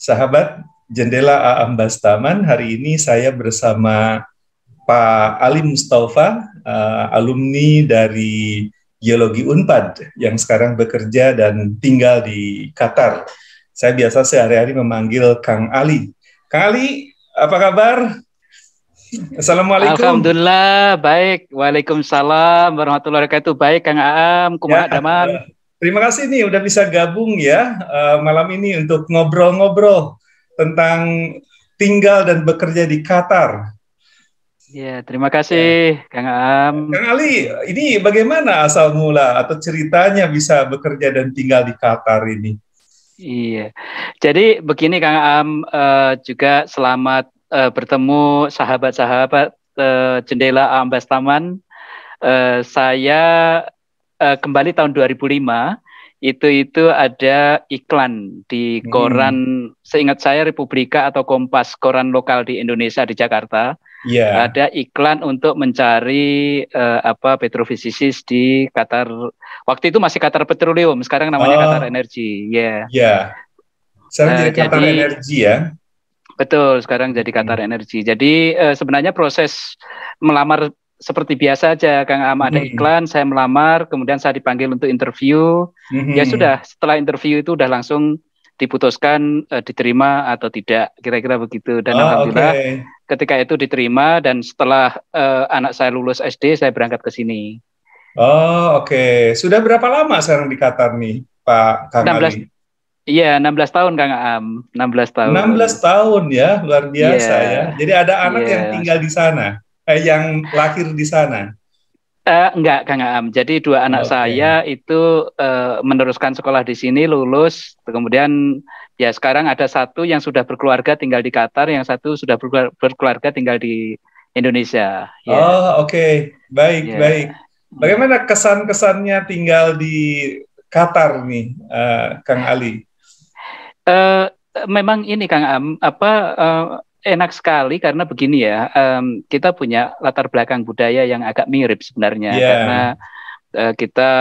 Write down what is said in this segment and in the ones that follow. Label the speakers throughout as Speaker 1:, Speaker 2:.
Speaker 1: sahabat Jendela Aam Bastaman. Hari ini saya bersama Pak Ali Mustafa, alumni dari Geologi Unpad yang sekarang bekerja dan tinggal di Qatar. Saya biasa sehari-hari memanggil Kang Ali. Kang Ali, apa kabar? Assalamualaikum.
Speaker 2: Alhamdulillah, baik. Waalaikumsalam warahmatullahi wabarakatuh. Baik, Kang Aam, kumaha daman.
Speaker 1: Terima kasih nih udah bisa gabung ya malam ini untuk ngobrol-ngobrol tentang tinggal dan bekerja di Qatar.
Speaker 2: Ya, terima kasih, Kang Aam.
Speaker 1: Kang Ali, ini bagaimana asal mula atau ceritanya bisa bekerja dan tinggal di Qatar ini?
Speaker 2: Iya, jadi begini Kang Aam, juga selamat bertemu sahabat-sahabat Jendela Aam Bastaman. Saya kembali tahun 2005, itu ada iklan di koran, seingat saya Republika atau Kompas, koran lokal di Indonesia di Jakarta. Yeah. Ada iklan untuk mencari petrofisisis di Qatar. Waktu itu masih Qatar Petroleum, sekarang namanya Qatar Energy. Ya. Yeah.
Speaker 1: Sekarang jadi Qatar Energy ya.
Speaker 2: Betul, sekarang jadi Qatar Energy. Jadi sebenarnya proses melamar seperti biasa aja, Kang Am, ada iklan, saya melamar, kemudian saya dipanggil untuk interview. Ya sudah, setelah interview itu udah langsung diputuskan diterima atau tidak, kira-kira begitu. Dan alhamdulillah ketika itu diterima, dan setelah anak saya lulus SD, saya berangkat ke sini.
Speaker 1: Sudah berapa lama sekarang di Qatar nih, Pak Kang Ali?
Speaker 2: Iya, 16 tahun Kang Am, 16 tahun.
Speaker 1: 16 tahun ya, luar biasa ya. Jadi ada anak yang tinggal di sana, yang lahir di sana?
Speaker 2: Enggak, Kang Am. Jadi dua anak saya itu meneruskan sekolah di sini, lulus. Kemudian ya sekarang ada satu yang sudah berkeluarga tinggal di Qatar, yang satu sudah berkeluarga tinggal di Indonesia.
Speaker 1: Baik, baik. Bagaimana kesan-kesannya tinggal di Qatar nih, Kang Ali?
Speaker 2: Memang ini Kang Am, enak sekali karena begini ya, kita punya latar belakang budaya yang agak mirip sebenarnya, karena kita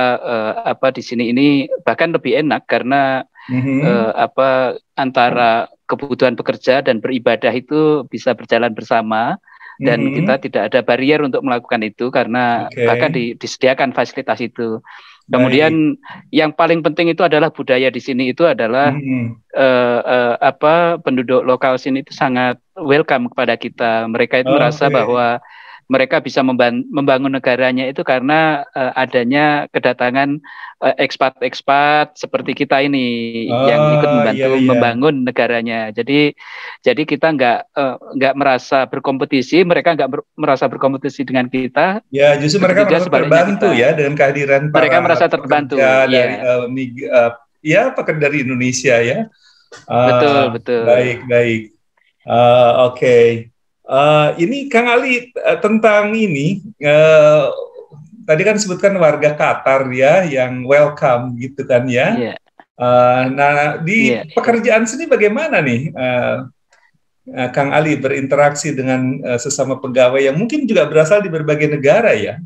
Speaker 2: di sini ini bahkan lebih enak karena antara kebutuhan bekerja dan beribadah itu bisa berjalan bersama, dan kita tidak ada barrier untuk melakukan itu karena bahkan disediakan fasilitas itu. Kemudian yang paling penting itu adalah budaya di sini itu adalah penduduk lokal sini itu sangat welcome kepada kita. Mereka itu merasa bahwa mereka bisa membangun negaranya itu karena adanya kedatangan ekspat-ekspat seperti kita ini yang ikut membantu membangun negaranya. Jadi kita nggak merasa berkompetisi, mereka nggak merasa berkompetisi dengan kita.
Speaker 1: Ya, justru mereka merasa terbantu ya dengan kehadiran para
Speaker 2: mereka merasa terbantu
Speaker 1: dari pekerja dari Indonesia ya.
Speaker 2: Betul.
Speaker 1: Baik. Ini Kang Ali tentang ini tadi kan disebutkan warga Qatar ya yang welcome gitu kan ya. Nah di pekerjaan sini bagaimana nih Kang Ali berinteraksi dengan sesama pegawai yang mungkin juga berasal di berbagai negara ya?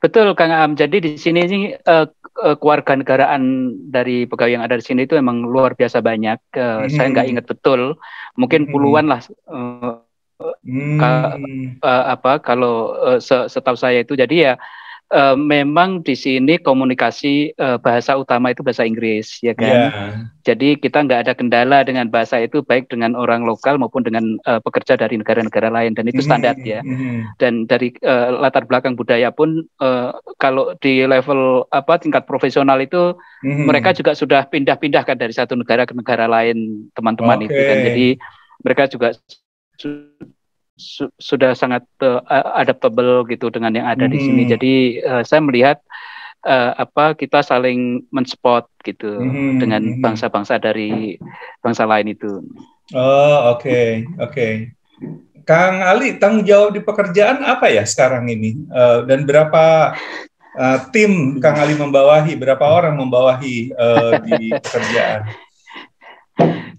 Speaker 2: Betul Kang Am. Jadi di sini ini kewarganegaraan dari pegawai yang ada di sini itu memang luar biasa banyak. Saya nggak ingat betul, mungkin puluhan lah. Kalau setahu saya itu, jadi ya memang di sini komunikasi bahasa utama itu bahasa Inggris ya kan. Jadi kita nggak ada kendala dengan bahasa itu, baik dengan orang lokal maupun dengan pekerja dari negara-negara lain, dan itu standar ya. Dan dari latar belakang budaya pun kalau di level tingkat profesional itu mereka juga sudah pindah-pindah kan dari satu negara ke negara lain, teman-teman itu kan. Jadi mereka juga sudah sangat adaptable gitu dengan yang ada di sini. Jadi saya melihat kita saling mensupport gitu dengan bangsa-bangsa dari bangsa lain itu.
Speaker 1: Oke. Kang Ali, tanggung jawab di pekerjaan apa ya sekarang ini? Dan berapa tim Kang Ali membawahi? Berapa orang membawahi di pekerjaan?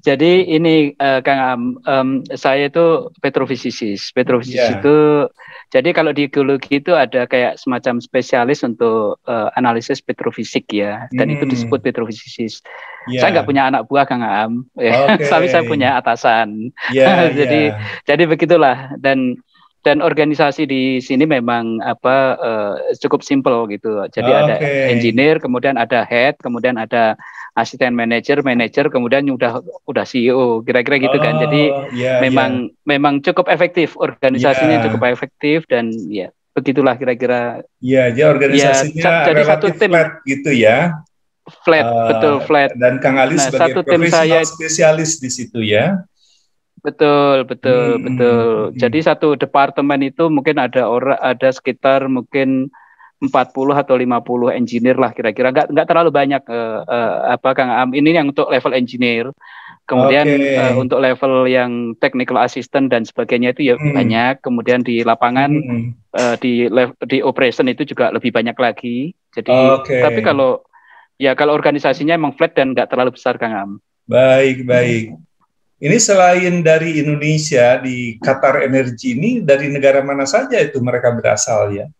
Speaker 2: Jadi ini Kang Am, saya itu petrofisisis. Petrofisisis itu Jadi kalau di geologi itu ada kayak semacam spesialis untuk analisis petrofisik ya, dan itu disebut petrofisikis. Saya nggak punya anak buah Kang Am, tapi saya punya atasan. Jadi begitulah, dan organisasi di sini memang cukup simple gitu. Jadi ada engineer, kemudian ada head, kemudian ada asisten manajer, kemudian udah CEO, kira-kira gitu kan. Jadi memang cukup efektif, organisasinya cukup efektif, dan ya begitulah kira-kira.
Speaker 1: Iya, jadi organisasinya
Speaker 2: jadi
Speaker 1: relatif
Speaker 2: satu tim
Speaker 1: flat gitu ya.
Speaker 2: Flat, betul flat.
Speaker 1: Dan Kang Ali sebagai profesional spesialis di situ ya.
Speaker 2: Betul. Jadi satu departemen itu mungkin ada sekitar mungkin 40 atau 50 engineer lah kira-kira. Enggak terlalu banyak Kang Am. Ini yang untuk level engineer. Kemudian untuk level yang technical assistant dan sebagainya itu ya banyak. Kemudian di lapangan di operation itu juga lebih banyak lagi. Jadi tapi kalau organisasinya emang flat dan enggak terlalu besar Kang Am.
Speaker 1: Baik. Ini selain dari Indonesia, di Qatar Energy ini dari negara mana saja itu mereka berasal ya?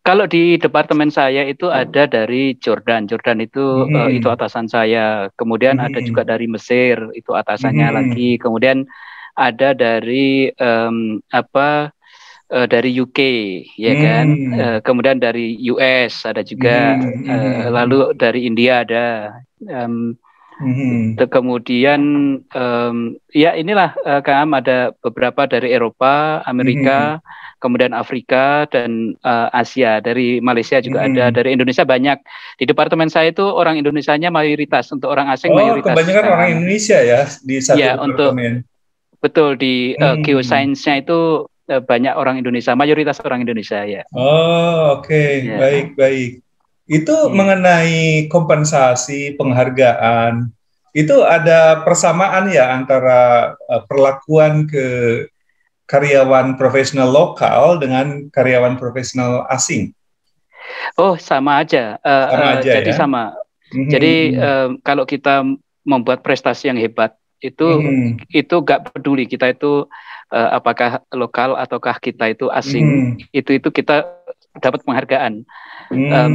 Speaker 2: Kalau di departemen saya itu ada dari Jordan itu itu atasan saya. Kemudian ada juga dari Mesir, itu atasannya lagi. Kemudian ada dari dari UK, ya kan. Kemudian dari US ada juga. Lalu dari India ada. Kemudian ya inilah Kang Am, ada beberapa dari Eropa, Amerika, kemudian Afrika dan Asia. Dari Malaysia juga ada, dari Indonesia banyak. Di departemen saya itu orang Indonesianya mayoritas, untuk orang asing mayoritas.
Speaker 1: Kebanyakan orang Indonesia ya di satu departemen.
Speaker 2: Betul, di geoscience-nya itu banyak orang Indonesia, mayoritas orang Indonesia ya.
Speaker 1: Baik. Itu mengenai kompensasi, penghargaan, itu ada persamaan ya antara perlakuan ke karyawan profesional lokal dengan karyawan profesional asing?
Speaker 2: Oh, sama aja. Jadi ya? Sama. Jadi kalau kita membuat prestasi yang hebat, itu nggak peduli kita itu apakah lokal ataukah kita itu asing, itu kita dapat penghargaan.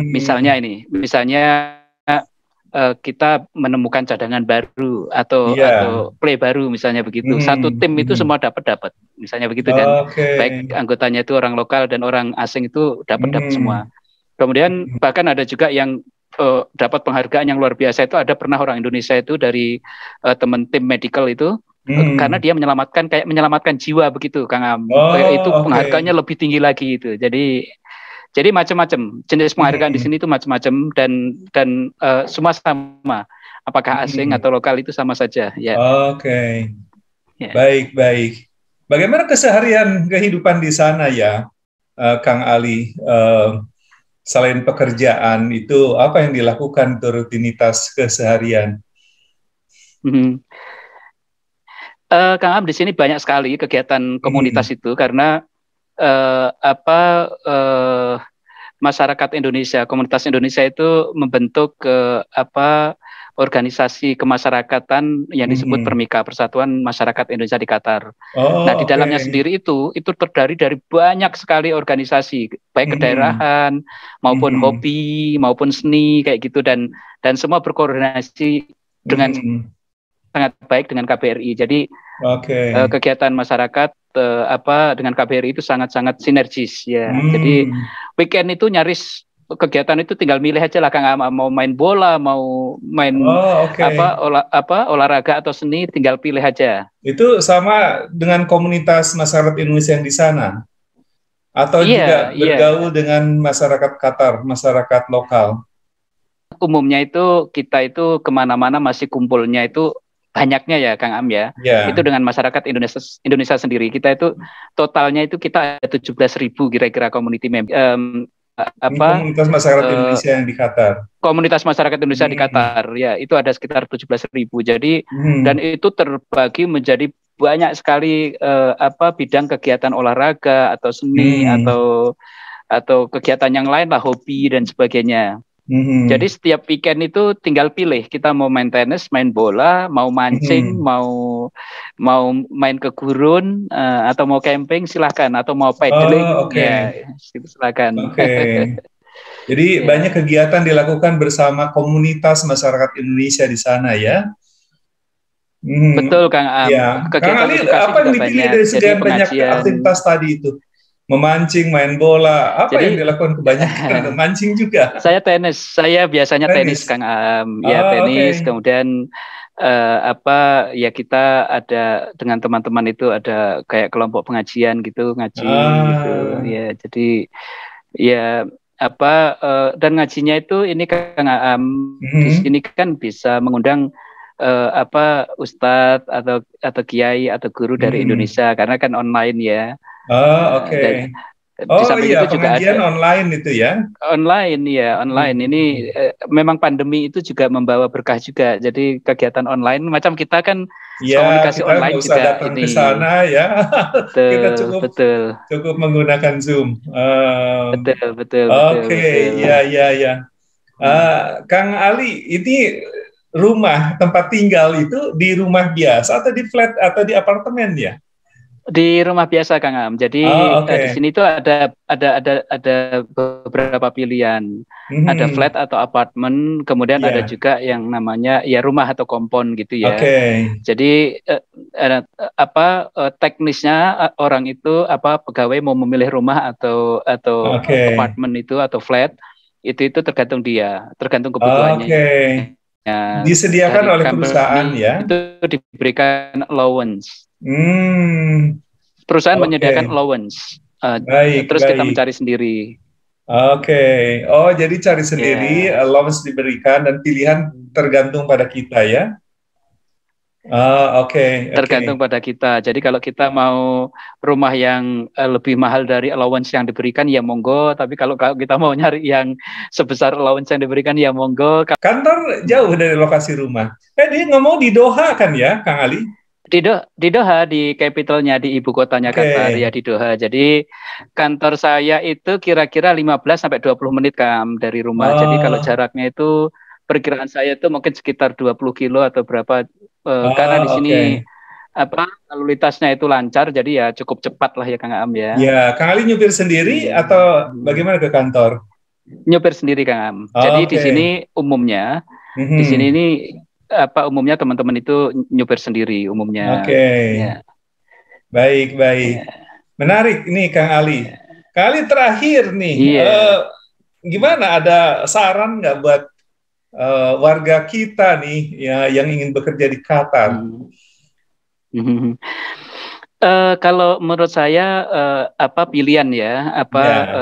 Speaker 2: Misalnya kita menemukan cadangan baru atau play baru misalnya begitu. Satu tim itu semua dapat misalnya begitu kan. Baik anggotanya itu orang lokal dan orang asing itu dapat semua. Kemudian bahkan ada juga yang dapat penghargaan yang luar biasa, itu ada pernah orang Indonesia itu dari teman tim medical itu karena dia menyelamatkan jiwa begitu Kang Am. Itu penghargaannya lebih tinggi lagi itu. Jadi macam-macam jenis penghargaan di sini itu macam-macam, dan semua sama, apakah asing atau lokal itu sama saja ya.
Speaker 1: Baik. Bagaimana keseharian kehidupan di sana ya, Kang Ali? Selain pekerjaan itu apa yang dilakukan untuk rutinitas keseharian?
Speaker 2: Kang Am, di sini banyak sekali kegiatan komunitas itu, karena masyarakat Indonesia, komunitas Indonesia itu membentuk organisasi kemasyarakatan yang disebut Permika, Persatuan Masyarakat Indonesia di Qatar. Nah, di dalamnya sendiri itu terdiri dari banyak sekali organisasi, baik kedaerahan maupun hobi maupun seni kayak gitu, dan semua berkoordinasi dengan sangat baik dengan KBRI. Jadi kegiatan masyarakat dengan KBRI itu sangat-sangat sinergis ya. Jadi weekend itu nyaris kegiatan itu tinggal milih aja lah Kang, mau main bola, mau main olahraga atau seni, tinggal pilih aja.
Speaker 1: Itu sama dengan komunitas masyarakat Indonesia yang di sana? Atau juga bergaul dengan masyarakat Qatar, masyarakat lokal?
Speaker 2: Umumnya itu kita itu kemana-mana masih kumpulnya itu banyaknya ya Kang Am ya. Itu dengan masyarakat Indonesia sendiri. Kita itu totalnya itu kita ada 17.000 kira-kira community member.
Speaker 1: Komunitas masyarakat Indonesia yang di Qatar.
Speaker 2: Komunitas masyarakat Indonesia di Qatar ya, itu ada sekitar 17.000. Jadi dan itu terbagi menjadi banyak sekali bidang kegiatan olahraga atau seni atau kegiatan yang lain lah, hobi dan sebagainya. Jadi setiap weekend itu tinggal pilih, kita mau main tenis, main bola, mau mancing, mau mau main ke gurun atau mau camping silahkan, atau mau paddling ya silakan.
Speaker 1: Oke. Jadi banyak kegiatan dilakukan bersama komunitas masyarakat Indonesia di sana ya.
Speaker 2: Betul Kang Am.
Speaker 1: Ya, Kang
Speaker 2: Kegiatan
Speaker 1: Ali,
Speaker 2: edukasi
Speaker 1: apa yang
Speaker 2: juga
Speaker 1: dipilih
Speaker 2: banyak.
Speaker 1: dari
Speaker 2: Jadi
Speaker 1: sekian banyak
Speaker 2: pengajian.
Speaker 1: aktivitas tadi itu? Memancing, main bola, apa
Speaker 2: Jadi,
Speaker 1: yang dilakukan kebanyakan? Mancing juga.
Speaker 2: Saya tenis. Saya biasanya tenis Kang Am. Ya tenis.
Speaker 1: Okay.
Speaker 2: Kemudian ya kita ada dengan teman-teman itu ada kayak kelompok pengajian gitu, ngaji gitu. Ya jadi ya dan ngajinya itu ini Kang Am di sini kan bisa mengundang ustadz atau kiai atau guru dari Indonesia karena kan online ya.
Speaker 1: Oke.
Speaker 2: Di samping
Speaker 1: iya,
Speaker 2: itu juga
Speaker 1: pengajian
Speaker 2: ada
Speaker 1: online itu ya?
Speaker 2: Online ya, online. Ini memang pandemi itu juga membawa berkah juga. Jadi kegiatan online macam kita kan komunikasi
Speaker 1: kita
Speaker 2: online
Speaker 1: nggak usah
Speaker 2: juga
Speaker 1: datang
Speaker 2: ini.
Speaker 1: ke sana ya. Kita
Speaker 2: Betul.
Speaker 1: cukup menggunakan Zoom.
Speaker 2: Betul.
Speaker 1: Iya. Kang Ali, ini rumah tempat tinggal itu di rumah biasa atau di flat atau di apartemen ya?
Speaker 2: Di rumah biasa Kang Am. Jadi di sini tuh ada beberapa pilihan. Ada flat atau apartemen, kemudian ada juga yang namanya ya rumah atau kompon gitu ya. Jadi teknisnya orang itu pegawai mau memilih rumah atau apartemen itu atau flat itu tergantung dia, tergantung kebutuhannya.
Speaker 1: Ya, disediakan oleh perusahaan ya.
Speaker 2: Itu diberikan allowance. Perusahaan menyediakan allowance. Terus kita mencari sendiri.
Speaker 1: Oh, jadi cari sendiri, allowance diberikan dan pilihan tergantung pada kita ya.
Speaker 2: Tergantung pada kita. Jadi kalau kita mau rumah yang lebih mahal dari allowance yang diberikan ya monggo. Tapi kalau kita mau nyari yang sebesar allowance yang diberikan ya monggo.
Speaker 1: Kantor jauh dari lokasi rumah. Dia ngomong di Doha kan ya, Kang Ali?
Speaker 2: Di Doha, di capitalnya, di ibu kotanya Qatar ya, di Doha. Jadi kantor saya itu kira-kira 15-20 menit Kang dari rumah. Jadi kalau jaraknya itu perkiraan saya itu mungkin sekitar 20 kilo atau berapa. Karena di sini lalu lintasnya itu lancar, jadi ya cukup cepat lah ya Kang Am ya.
Speaker 1: Ya, Kang Ali nyupir sendiri atau bagaimana ke kantor?
Speaker 2: Nyupir sendiri Kang Am. Jadi di sini umumnya, di sini ini umumnya teman-teman itu nyupir sendiri umumnya.
Speaker 1: Ya. Baik. Menarik nih Kang Ali. Kang Ali terakhir nih, gimana, ada saran nggak buat warga kita nih ya yang ingin bekerja di Qatar?
Speaker 2: Kalau menurut saya pilihan ya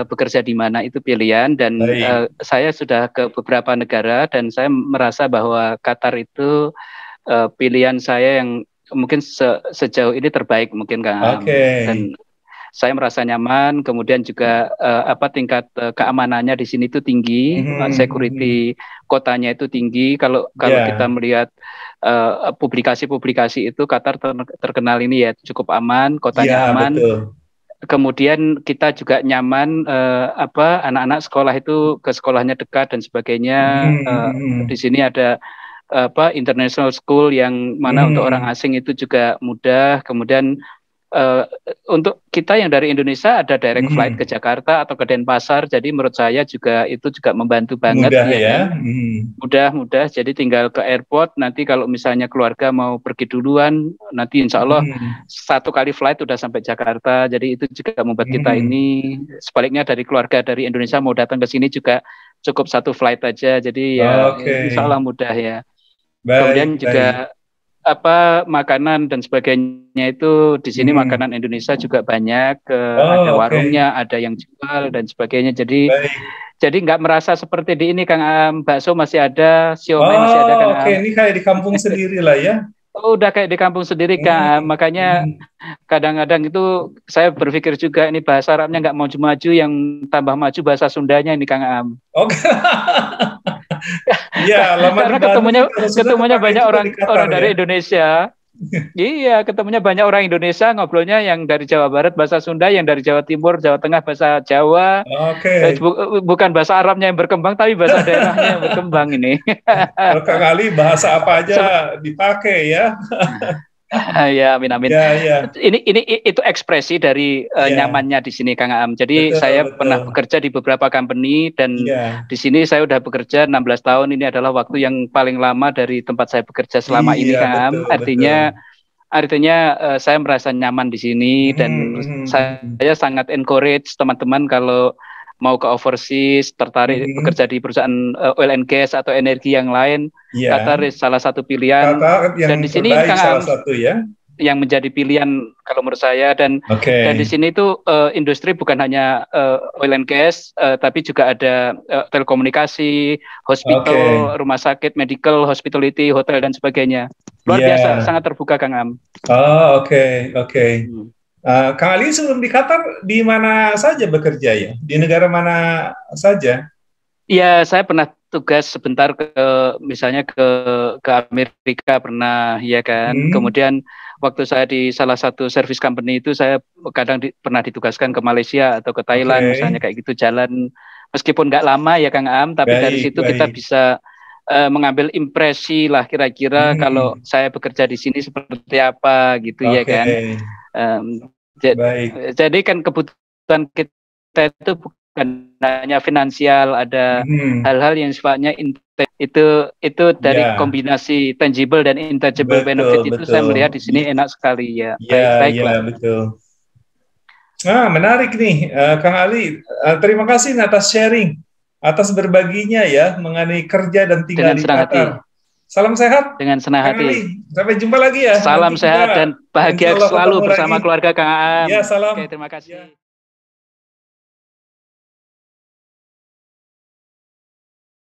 Speaker 2: bekerja di mana itu pilihan, dan saya sudah ke beberapa negara dan saya merasa bahwa Qatar itu pilihan saya yang mungkin sejauh ini terbaik mungkin Kang. Dan saya merasa nyaman, kemudian juga tingkat keamanannya di sini itu tinggi, security kotanya itu tinggi. Kalau kita melihat publikasi-publikasi itu Qatar terkenal ini ya cukup aman, kotanya aman.
Speaker 1: Betul.
Speaker 2: Kemudian kita juga nyaman, anak-anak sekolah itu ke sekolahnya dekat dan sebagainya. Di sini ada international school yang mana untuk orang asing itu juga mudah. Kemudian untuk kita yang dari Indonesia ada direct flight ke Jakarta atau ke Denpasar, jadi menurut saya juga itu juga membantu banget.
Speaker 1: Mudah ya.
Speaker 2: Mudah. Jadi tinggal ke airport, nanti kalau misalnya keluarga mau pergi duluan, nanti insya Allah satu kali flight udah sampai Jakarta. Jadi itu juga membuat kita ini, sebaliknya dari keluarga dari Indonesia mau datang ke sini juga cukup satu flight aja. Jadi ya insya Allah mudah ya. Kemudian juga makanan dan sebagainya itu di sini makanan Indonesia juga banyak, ada warungnya, ada yang jual dan sebagainya. Jadi nggak merasa seperti di ini Kang, bakso masih ada, siomay masih ada Kang.
Speaker 1: Ini kayak di kampung sendiri lah ya.
Speaker 2: Udah kayak di kampung sendiri Kang. Makanya kadang-kadang itu saya berpikir juga ini bahasa Arabnya nggak maju-maju, yang tambah maju bahasa Sundanya ini Kang.
Speaker 1: Iya,
Speaker 2: karena ketemunya banyak orang dari Indonesia. Iya, ketemunya banyak orang Indonesia, ngobrolnya yang dari Jawa Barat bahasa Sunda, yang dari Jawa Timur, Jawa Tengah bahasa Jawa. Bukan bahasa Arabnya yang berkembang, tapi bahasa daerahnya yang berkembang ini.
Speaker 1: Kali bahasa apa aja dipakai ya.
Speaker 2: Ya, amin amin.
Speaker 1: Ya, ya.
Speaker 2: Ini itu ekspresi dari nyamannya di sini Kang Aam. Jadi saya pernah bekerja di beberapa company dan di sini saya udah bekerja 16 tahun. Ini adalah waktu yang paling lama dari tempat saya bekerja selama ini Kang Aam. Artinya saya merasa nyaman di sini dan saya sangat encourage teman-teman kalau mau ke overseas, tertarik bekerja di perusahaan oil and gas atau energi yang lain, Qatar salah satu pilihan. Dan di sini Kang Aam yang menjadi pilihan kalau menurut saya dan di sini itu industri bukan hanya oil and gas, tapi juga ada telekomunikasi, hospital, rumah sakit, medical, hospitality, hotel dan sebagainya. Luar biasa, sangat terbuka Kang Aam.
Speaker 1: Oh, oke. Kang Ali sebelum di Qatar di mana saja bekerja ya? Di negara mana saja?
Speaker 2: Iya, saya pernah tugas sebentar misalnya ke Amerika pernah ya kan. Kemudian waktu saya di salah satu service company itu saya kadang pernah ditugaskan ke Malaysia atau ke Thailand misalnya kayak gitu jalan meskipun nggak lama ya Kang Aam, tapi dari situ kita bisa mengambil impresi lah kira-kira kalau saya bekerja di sini seperti apa gitu ya kan. Jadi kan kebutuhan kita itu bukan hanya finansial, ada hal-hal yang sifatnya itu dari kombinasi tangible dan intangible benefit itu saya melihat di sini enak sekali ya. Baiklah.
Speaker 1: Betul. Menarik nih Kang Ali. Terima kasih atas sharing, atas berbaginya ya mengenai kerja dan tinggal di Qatar. Salam sehat.
Speaker 2: Dengan senang hati.
Speaker 1: Ali. Sampai jumpa lagi ya.
Speaker 2: Salam sehat dan bahagia selalu bersama keluarga Kang Aam.
Speaker 1: Ya, salam.
Speaker 2: Oke, terima kasih.